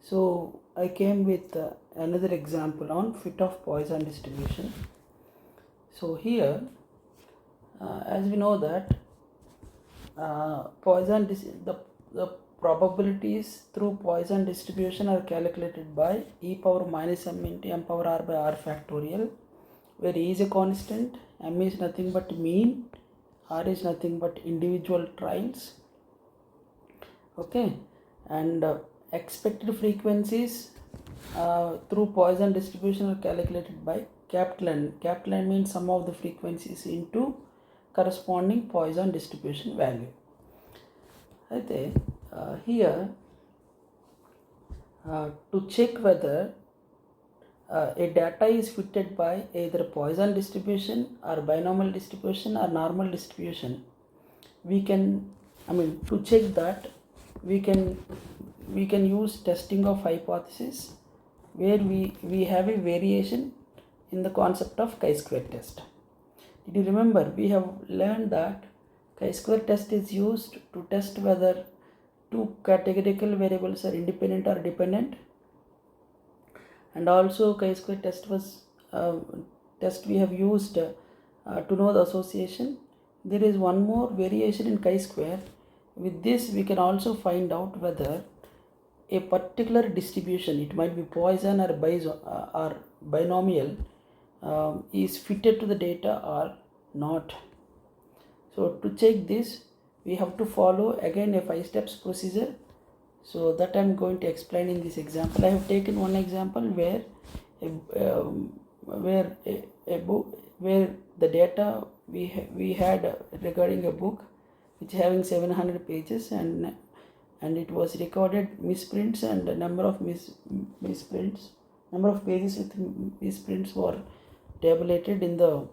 So I came with another example on fit of Poisson distribution. So here, as we know that the probabilities through Poisson distribution are calculated by e power minus m into m power r by r factorial, where e is a constant, m is nothing but mean, r is nothing but individual trials. Okay, and expected frequencies through Poisson distribution are calculated by capital N. Capital N means sum of the frequencies into corresponding Poisson distribution value. అయితే here to check whether a data is fitted by either Poisson distribution or binomial distribution or normal distribution, we can, to check that, we can use testing of hypothesis, where we have a variation in the concept of chi-square test. Did you remember we have learned that chi-square test is used to test whether two categorical variables are independent or dependent, and also chi-square test was test we have used to know the association. There is one more variation in chi-square. With this we can also find out whether a particular distribution, it might be Poisson or binomial, is fitted to the data or not. So to check this, we have to follow again a 5 steps procedure. So that I am going to explain in this example. I have taken one example where where the data we had regarding a book which having 700 pages, and it was recorded misprints, and the number of misprints, number of pages with misprints were tabulated in the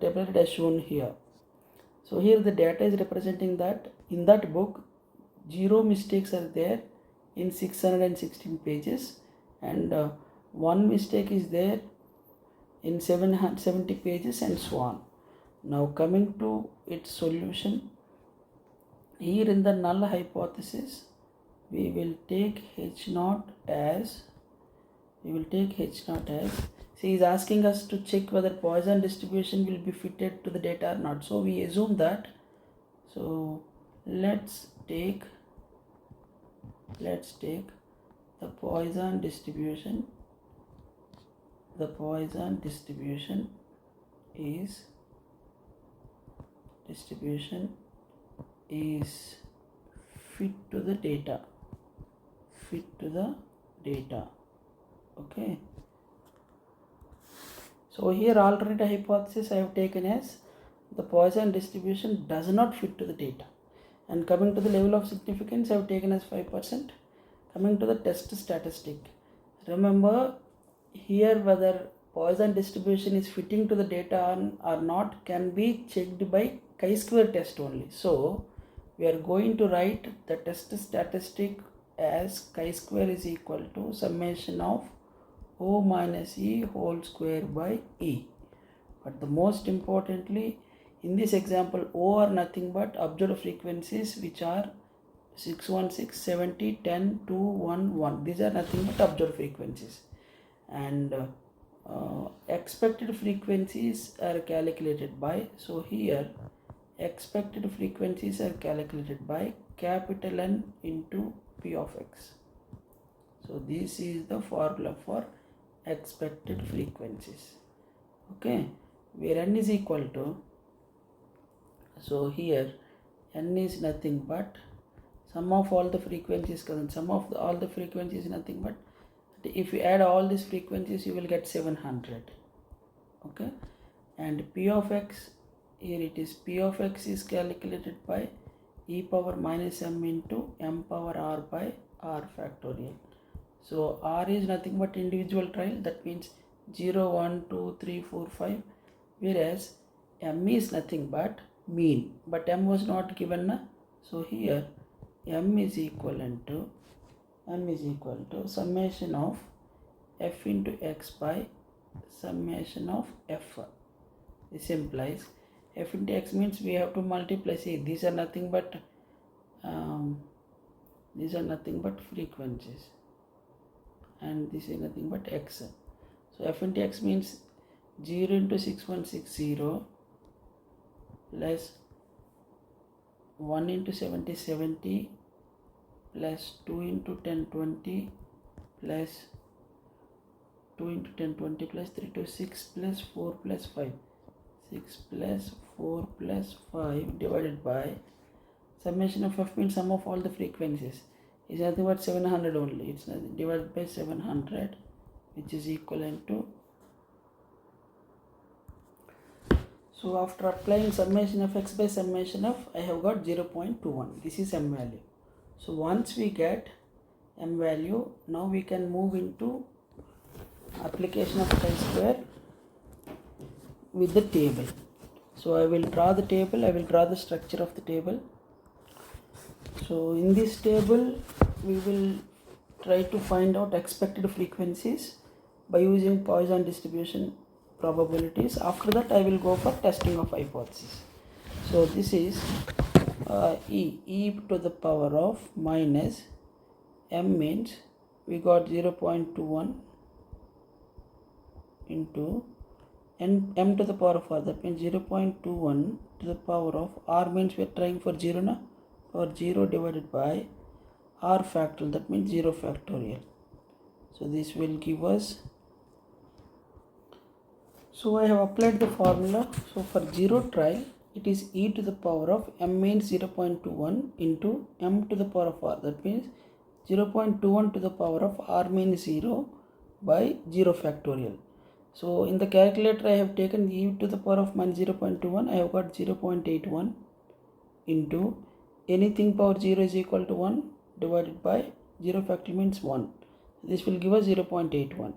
tabulated as shown here. So here the data is representing that in that book 0 mistakes are there in 616 pages, and one mistake is there in 770 pages, and so on. Now coming to its solution, here in the null hypothesis we will take H naught as, he is asking us to check whether Poisson distribution will be fitted to the data or not. So we assume that. So let's take the Poisson distribution. The Poisson distribution is fit to the data. Okay. So here alternate hypothesis I have taken as the Poisson distribution does not fit to the data. And coming to the level of significance, I have taken as 5%. Coming to the test statistic, remember here whether Poisson distribution is fitting to the data or not can be checked by chi-square test only. So we are going to write the test statistic as chi-square is equal to summation of O minus E whole square by E. But the most importantly, in this example, O are nothing but observed frequencies, which are 616, 70, 10, 2, 1, 1. These are nothing but observed frequencies. And expected frequencies are calculated by, so here expected frequencies are calculated by capital N into P of X. So this is the formula for expected frequencies. Okay, where N is equal to, so here N is nothing but sum of all the frequencies. All the frequencies is nothing but, if you add all these frequencies you will get 700. Okay, and P of X, here it is, P of X is calculated by e power minus m into m power r by r factorial. So r is nothing but individual trial, that means 0, 1, 2, 3, 4, 5, whereas m is nothing but mean, but m was not given. So here m is equivalent to summation of f into x by summation of f. This implies f into x means we have to multiply. See, these are nothing but frequencies. and this is nothing but x. So f into x means 0 into 6160 plus 1 into 7070 plus 2 into 1020 plus 2 into 1020 plus 3 to 6 plus 4 plus 5. 6 plus 4 plus 5 divided by summation of f means sum of all the frequencies is nothing but 700 only. It's nothing, divided by 700, which is equivalent to. So after applying summation of x by summation of, I have got 0.21. This is m value. So once we get m value, now we can move into application of chi-square with the table. So I will draw the table, I will draw the structure of the table. So in this table, we will try to find out expected frequencies by using Poisson distribution probabilities. After that, I will go for testing of hypothesis. So this is e to the power of minus m means we got 0.21 into m to the power of r, that means 0.21 to the power of r means we are trying for 0 na, or 0 divided by r factorial, that means 0 factorial. So this will give us, so I have applied the formula. So for 0 trial, it is e to the power of m means 0.21 into m to the power of r, that means 0.21 to the power of r means 0 by 0 factorial. So in the calculator I have taken e to the power of minus 0.21, I have got 0.81 into anything power 0 is equal to 1 divided by 0 factorial means 1. This will give us 0.81.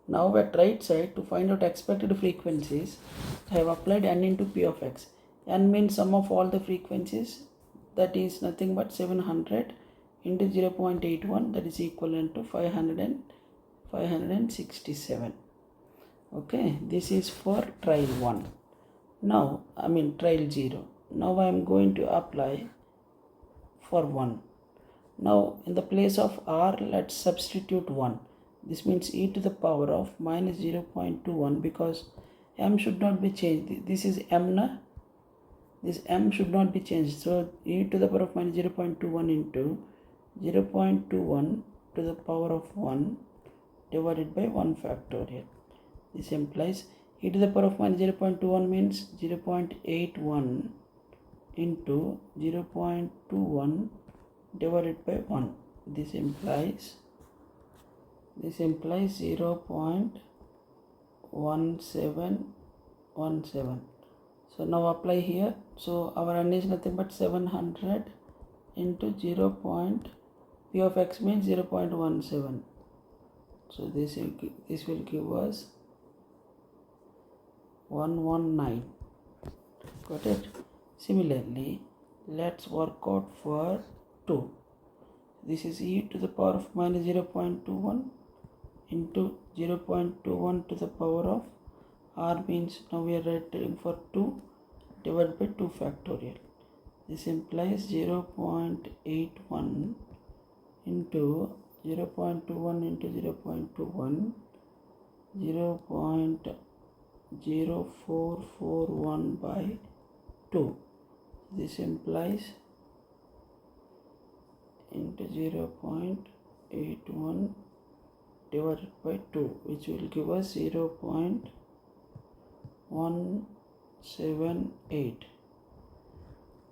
Now at right side, to find out expected frequencies, I have applied n into p of x. N means sum of all the frequencies, that is nothing but 700 into 0.81, that is equivalent to 567. Okay, this is for trial 1. Now, trial 0. Now I am going to apply for 1. Now in the place of r, let's substitute 1. This means e to the power of minus 0.21, because m should not be changed. This is m na? This m should not be changed. So e to the power of minus 0.21 into 0.21 to the power of 1 divided by 1 factorial. This implies e to the power of minus 0.21 means 0.81 into 0.21 divided by 1. This implies 0.1717. So now apply here. So our n is nothing but 700 into 0. P of x means 0.17. So this will give us 119. Got it? Similarly, let's work out for 2. This is e to the power of minus 0.21 into 0.21 to the power of r means, now we are writing for 2 divided by 2 factorial. This implies 0.81 into 0.21 into 0.21, 0.0441 by 2. This implies into 0.81 divided by 2, which will give us 0.178.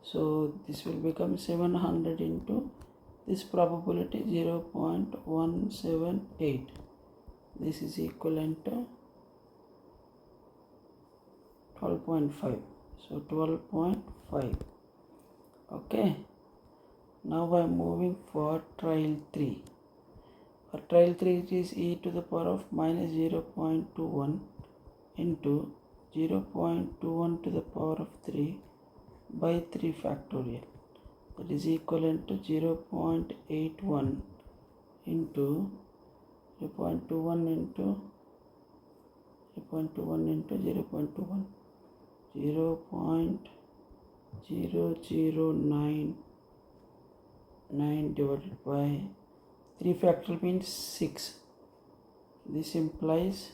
So this will become 700 into this probability 0.178. This is equivalent to 12.5. So 12.5. Okay. Now I am moving for trial 3. For trial 3, it is e to the power of minus 0.21 into 0.21 to the power of 3 by 3 factorial. That is equivalent to 0.81 into 0.21 into 0.21 0.0099 divided by 3 factorial means 6. this implies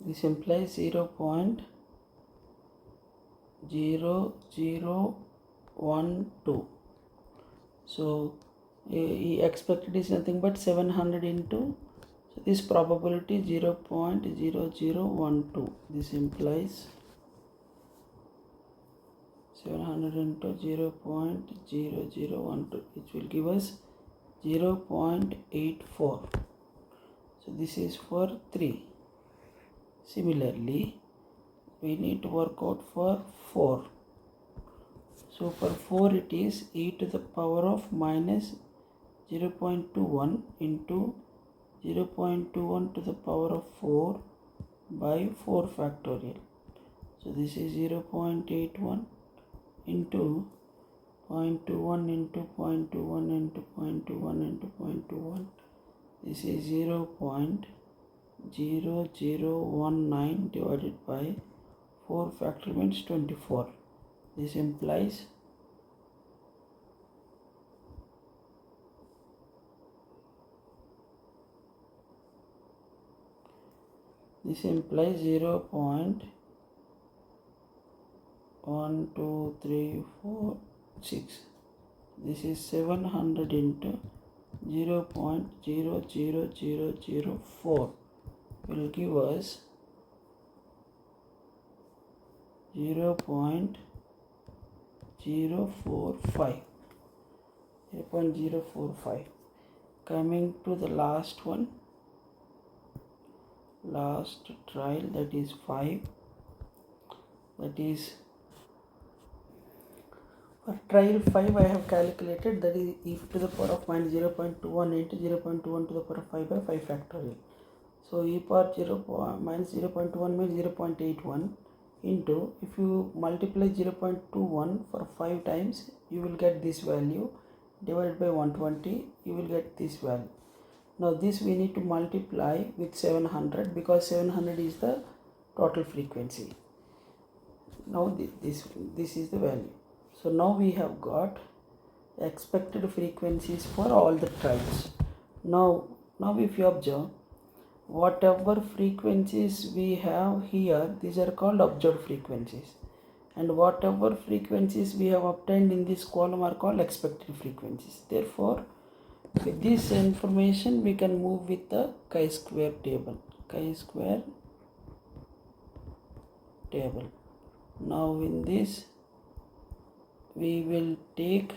this implies 0.0012. So expected is nothing but 700 into, so this probability 0.0012. This implies 700 into 0.0012, which will give us 0.84. So this is for 3. Similarly, we need to work out for 4. So for 4 it is e to the power of minus 0.21 into 0.21 to the power of 4 by 4 factorial. So this is 0.81 into 0.21 into 0.21 into 0.21 into 0.21. This is 0.0019 divided by 4 factorial means 24. This implies 0.1234. This is 700 into 0.00004 will give us 0.045. Coming to the last one, last trial, that is 5. That is for trial 5 I have calculated, that is e to the power of minus 0.21 into 0.21 to the power of 5 by 5 factorial. So e power minus 0.1 means 0.81 into, if you multiply 0.21 for 5 times, you will get this value, divided by 120, you will get this value. Now this we need to multiply with 700 because 700 is the total frequency. Now this is the value. So now we have got expected frequencies for all the trials. Now if you observe, whatever frequencies we have here, these are called observed frequencies, and whatever frequencies we have obtained in this column are called expected frequencies. Therefore, with this information we can move with the chi-square table. Now in this we will take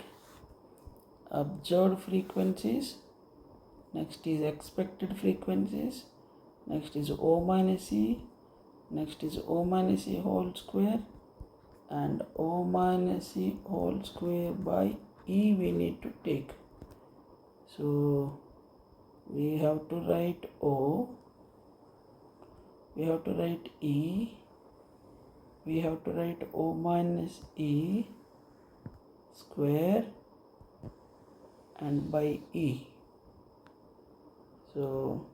observed frequencies, next is expected frequencies, next is O minus E, next is O minus E whole square, and O minus E whole square by E we need to take. So we have to write O, we have to write E, we have to write O minus E square and by E. So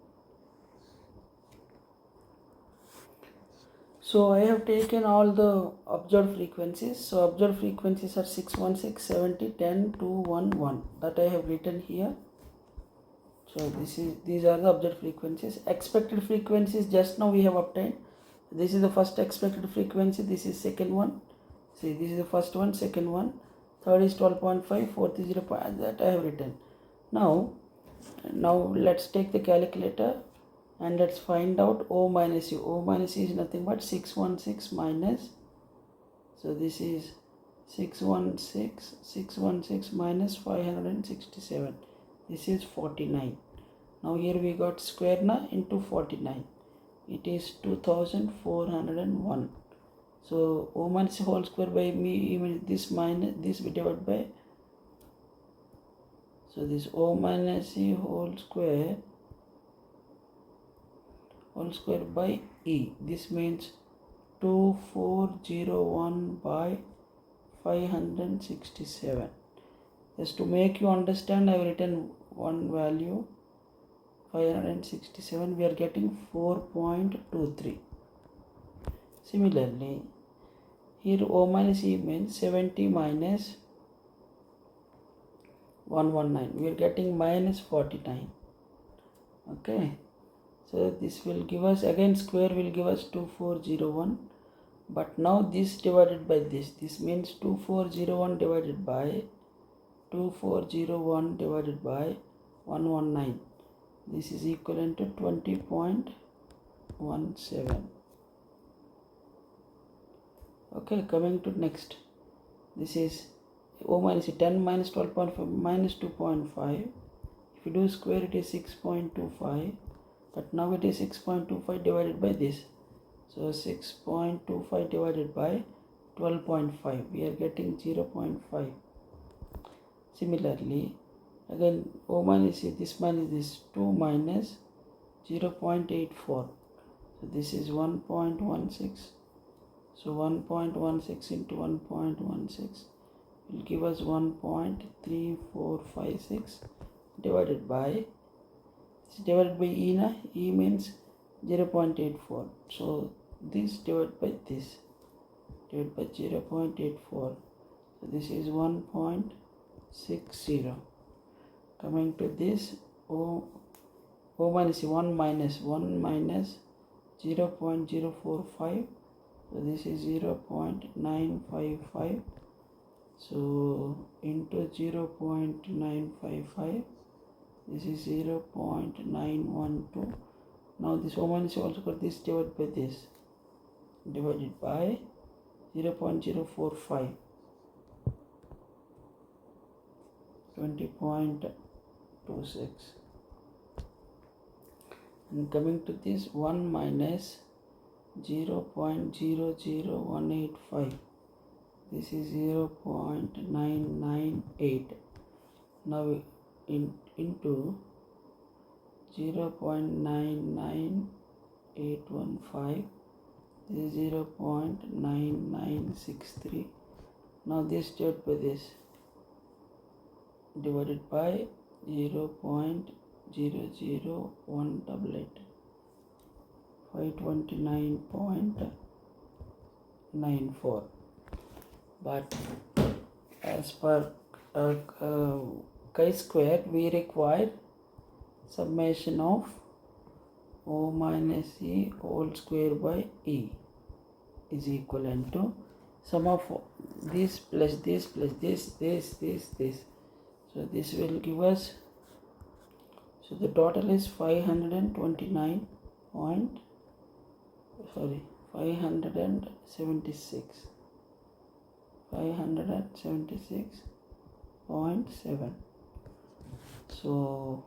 I have taken all the observed frequencies. So observed frequencies are 616, 70, 10, 2, 1, 1. That I have written here. So these are the observed frequencies. Expected frequencies just now we have obtained. This is the first expected frequency. This is second one. See, this is the first one, second one. Third is 12.5, fourth is 0. That I have written. Now let's take the calculator and let's find out O minus E. O minus E is nothing but 616 minus, so this is 616 minus 567. This is 49. Now here we got square na into 49. It is 2401. So O minus E whole square by me, even this minus this we divide by. So this O minus E whole square by E. This means 2401 by 567. Just to make you understand, I have written one value 567. We are getting 4.23. Similarly, Here O minus E means 70 minus 119. We are getting minus 49. Okay. So this will give us, again square will give us 2401. But now this divided by this. This means 2401 divided by 2401 divided by 119. This is equivalent to 20.17. Okay, coming to next. This is O minus 10 minus 12.5 minus 2.5. If you do square, it is 6.25. But now it is 6.25 divided by this. So 6.25 divided by 12.5. We are getting 0.5. Similarly, again O minus this minus this 2 minus 0.84. So this is 1.16. So 1.16 into 1.16 will give us 1.3456 divided by, E na, E means 0.84. So this divided by this, divided by 0.84. So this is 1.60. Coming to this, O minus 1 minus 0.045. So this is 0.955. So into 0.955, this is 0.912. Now this O minus also got this divided by this, divided by 0.045, 20.26. And coming to this 1 minus 0.00185. This is 0.998. Now into 0.99815. This is 0.9963. Now this divided by this, divided by 0.00188. 529.94. But as per chi-square, we require summation of O minus E whole square by E is equivalent to sum of this plus this plus this. So this will give us, so the total is 576. .7. So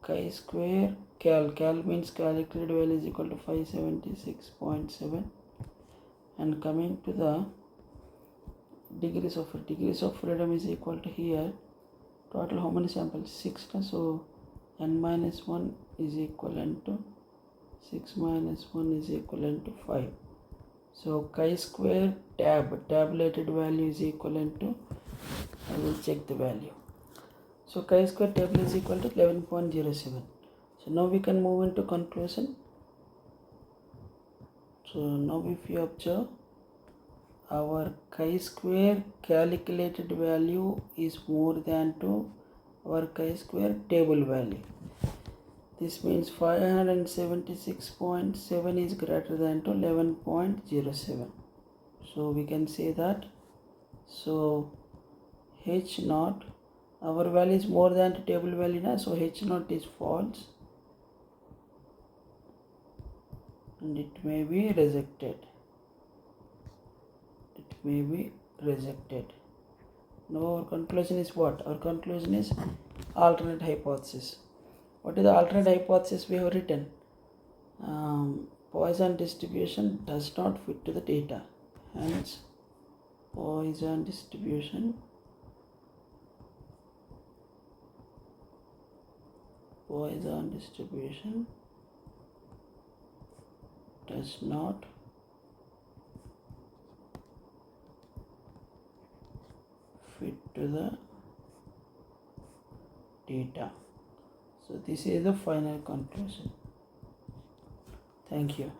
chi-square cal means calculated value is equal to 576.7. and coming to the degrees of freedom is equal to, here total how many samples, 6. So n minus 1 is equivalent to 6 minus 1 is equivalent to 5. So chi-square tabulated value is equivalent to, I will check the value. So chi-square table is equal to 11.07. So now we can move into conclusion. So now if you observe, our chi-square calculated value is more than to our chi-square table value. This means 576.7 is greater than to 11.07. So we can say that, so H naught, our value is more than the table value na, so H naught is false and it may be rejected. Now our conclusion is what? Our conclusion is alternate hypothesis. What is the alternate hypothesis we have written? Poisson distribution does not fit to the data. Hence, Poisson distribution does not fit to the data. So this is the final conclusion. Thank you.